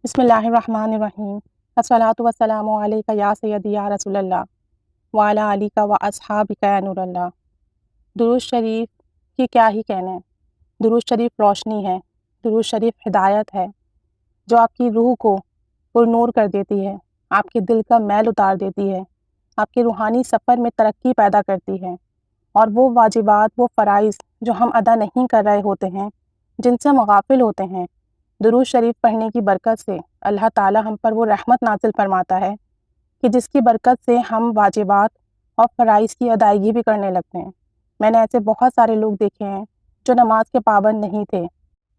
بسم اللہ الرحمن الرحیم الصلاۃ والسلام علیک یا سیدی یا رسول اللہ وعلی آلک و اصحابک یا نور اللہ۔ درود شریف کی کیا ہی کہنے، درود شریف روشنی ہے، درود شریف ہدایت ہے جو آپ کی روح کو پر نور کر دیتی ہے، آپ کے دل کا میل اتار دیتی ہے، آپ کے روحانی سفر میں ترقی پیدا کرتی ہے، اور وہ واجبات، وہ فرائض جو ہم ادا نہیں کر رہے ہوتے ہیں، جن سے ہم غافل ہوتے ہیں، درود شریف پڑھنے کی برکت سے اللہ تعالی ہم پر وہ رحمت نازل فرماتا ہے کہ جس کی برکت سے ہم واجبات اور فرائض کی ادائیگی بھی کرنے لگتے ہیں۔ میں نے ایسے بہت سارے لوگ دیکھے ہیں جو نماز کے پابند نہیں تھے،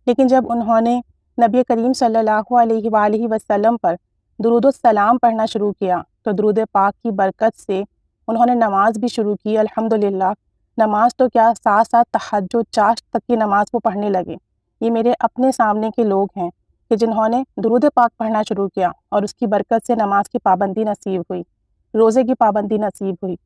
لیکن جب انہوں نے نبی کریم صلی اللہ علیہ وآلہ وسلم پر درود السلام پڑھنا شروع کیا تو درود پاک کی برکت سے انہوں نے نماز بھی شروع کی۔ الحمدللہ، نماز تو کیا، ساتھ ساتھ تہجد، چاشت تک کی نماز وہ پڑھنے لگے۔ یہ میرے اپنے سامنے کے لوگ ہیں کہ جنہوں نے درود پاک پڑھنا شروع کیا اور اس کی برکت سے نماز کی پابندی نصیب ہوئی، روزے کی پابندی نصیب ہوئی۔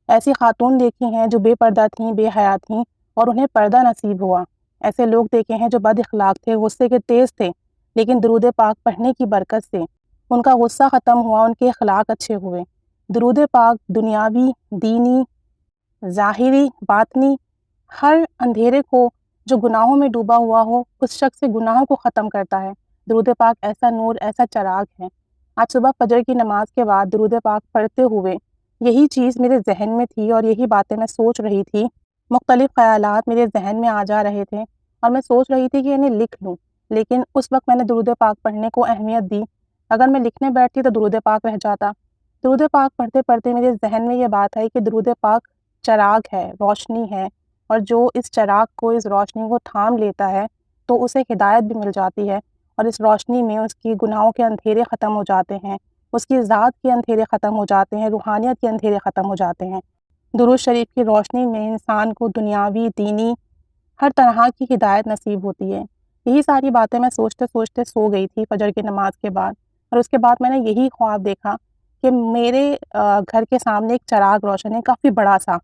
ایسی خاتون دیکھی ہیں جو بے پردہ تھیں، بے حیا تھیں، اور انہیں پردہ نصیب ہوا۔ ایسے لوگ دیکھے ہیں جو بد اخلاق تھے، غصے کے تیز تھے، لیکن درود پاک پڑھنے کی برکت سے ان کا غصہ ختم ہوا، ان کے اخلاق اچھے ہوئے۔ درود پاک دنیاوی، دینی، ظاہری، باطنی، ہر اندھیرے کو جو گناہوں میں ڈوبا ہوا ہو، اس شخص سے گناہوں کو ختم کرتا ہے۔ درود پاک ایسا نور، ایسا چراغ ہے۔ آج صبح فجر کی نماز کے بعد درود پاک پڑھتے ہوئے یہی چیز میرے ذہن میں تھی اور یہی باتیں میں سوچ رہی تھی۔ مختلف خیالات میرے ذہن میں آ جا رہے تھے اور میں سوچ رہی تھی کہ انہیں لکھ لوں، لیکن اس وقت میں نے درود پاک پڑھنے کو اہمیت دی۔ اگر میں لکھنے بیٹھتی تو درود پاک رہ جاتا۔ درود پاک پڑھتے پڑھتے میرے ذہن میں یہ بات آئی کہ درود پاک چراغ ہے، روشنی ہے، اور جو اس چراغ کو، اس روشنی کو تھام لیتا ہے تو اسے ہدایت بھی مل جاتی ہے، اور اس روشنی میں اس کی گناہوں کے اندھیرے ختم ہو جاتے ہیں، اس کی ذات کے اندھیرے ختم ہو جاتے ہیں، روحانیت کے اندھیرے ختم ہو جاتے ہیں۔ درود شریف کی روشنی میں انسان کو دنیاوی، دینی، ہر طرح کی ہدایت نصیب ہوتی ہے۔ یہی ساری باتیں میں سوچتے سوچتے سو گئی تھی فجر کی نماز کے بعد، اور اس کے بعد میں نے یہی خواب دیکھا کہ میرے گھر کے سامنے ایک چراغ روشن ہے، کافی بڑا سا،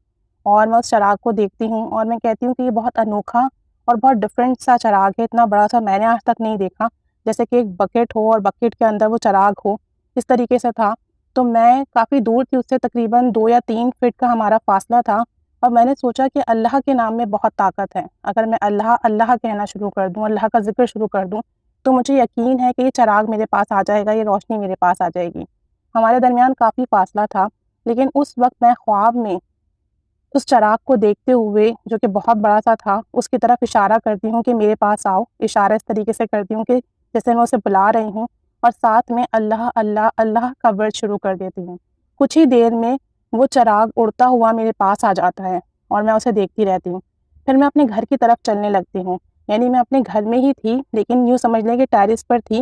اور میں اس چراغ کو دیکھتی ہوں اور میں کہتی ہوں کہ یہ بہت انوکھا اور بہت ڈفرینٹ سا چراغ ہے، اتنا بڑا سا میں نے آج تک نہیں دیکھا، جیسے کہ ایک بکٹ ہو اور بکٹ کے اندر وہ چراغ ہو، اس طریقے سے تھا۔ تو میں کافی دور تھی، اس سے تقریباً 2 یا 3 فٹ کا ہمارا فاصلہ تھا، اور میں نے سوچا کہ اللہ کے نام میں بہت طاقت ہے۔ اگر میں اللہ اللہ کہنا شروع کر دوں، اللہ کا ذکر شروع کر دوں، تو مجھے یقین ہے کہ یہ چراغ میرے پاس آ جائے گا، یہ روشنی میرے پاس آ جائے گی۔ ہمارے درمیان کافی فاصلہ تھا، لیکن اس وقت میں خواب میں اس چراغ کو دیکھتے ہوئے، جو کہ بہت بڑا سا تھا، اس کی طرف اشارہ کرتی ہوں کہ میرے پاس آؤ۔ اشارہ اس طریقے سے کرتی ہوں کہ جیسے میں اسے بلا رہی ہوں، اور ساتھ میں اللہ اللہ اللہ کا ورد شروع کر دیتی ہوں۔ کچھ ہی دیر میں وہ چراغ اڑتا ہوا میرے پاس آ جاتا ہے اور میں اسے دیکھتی رہتی ہوں۔ پھر میں اپنے گھر کی طرف چلنے لگتی ہوں، یعنی میں اپنے گھر میں ہی تھی، لیکن یوں سمجھ لیں کہ ٹیرس پر تھی،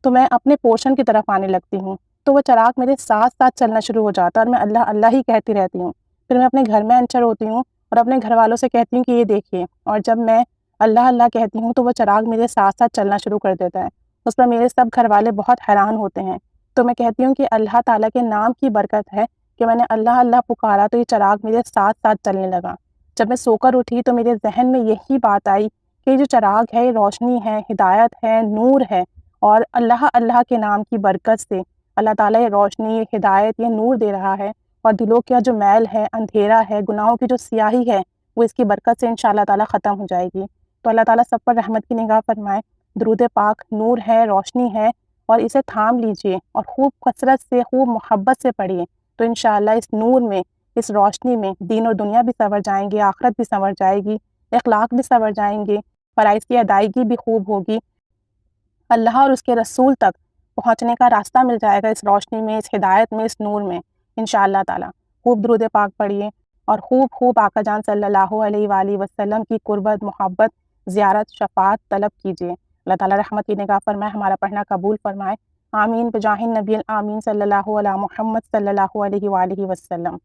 تو میں اپنے پورشن کی طرف آنے لگتی ہوں، تو وہ چراغ میرے ساتھ ساتھ چلنا شروع ہو جاتا ہے اور میں اللہ اللہ ہی کہتی رہتی ہوں۔ پھر میں اپنے گھر میں انٹر ہوتی ہوں اور اپنے گھر والوں سے کہتی ہوں کہ یہ دیکھیے، اور جب میں اللہ اللہ کہتی ہوں تو وہ چراغ میرے ساتھ ساتھ چلنا شروع کر دیتا ہے۔ اس پر میرے سب گھر والے بہت حیران ہوتے ہیں۔ تو میں کہتی ہوں کہ اللہ تعالیٰ کے نام کی برکت ہے کہ میں نے اللہ اللہ پکارا تو یہ چراغ میرے ساتھ ساتھ چلنے لگا۔ جب میں سو کر اٹھی تو میرے ذہن میں یہی بات آئی کہ یہ جو چراغ ہے، یہ روشنی ہے، ہدایت ہے، نور ہے، اور اللہ اللہ کے نام کی برکت سے اللہ تعالیٰ یہ روشنی، یہ ہدایت، یہ نور دے رہا ہے، اور دلوں کا جو میل ہے، اندھیرا ہے، گناہوں کی جو سیاہی ہے، وہ اس کی برکت سے انشاءاللہ تعالیٰ ختم ہو جائے گی۔ تو اللہ تعالیٰ سب پر رحمت کی نگاہ فرمائے۔ درود پاک نور ہے، روشنی ہے، اور اسے تھام لیجئے اور خوب کثرت سے، خوب محبت سے پڑھیے، تو انشاءاللہ اس نور میں، اس روشنی میں دین اور دنیا بھی سنور جائیں گے، آخرت بھی سنور جائے گی، اخلاق بھی سنور جائیں گے، فرائض کی ادائیگی بھی خوب ہوگی، اللہ اور اس کے رسول تک پہنچنے کا راستہ مل جائے گا اس روشنی میں، اس ہدایت میں، اس نور میں انشاءاللہ تعالیٰ۔ خوب درود پاک پڑھیے اور خوب خوب آقا جان صلی اللہ علیہ وآلہ وسلم کی قربت، محبت، زیارت، شفاعت طلب کیجیے۔ اللہ تعالیٰ رحمت کی نگاہ فرمائے، ہمارا پڑھنا قبول فرمائے۔ آمین بجاہ النبی الآمین صلی اللہ علیہ محمد صلی اللہ علیہ وآلہ وسلم۔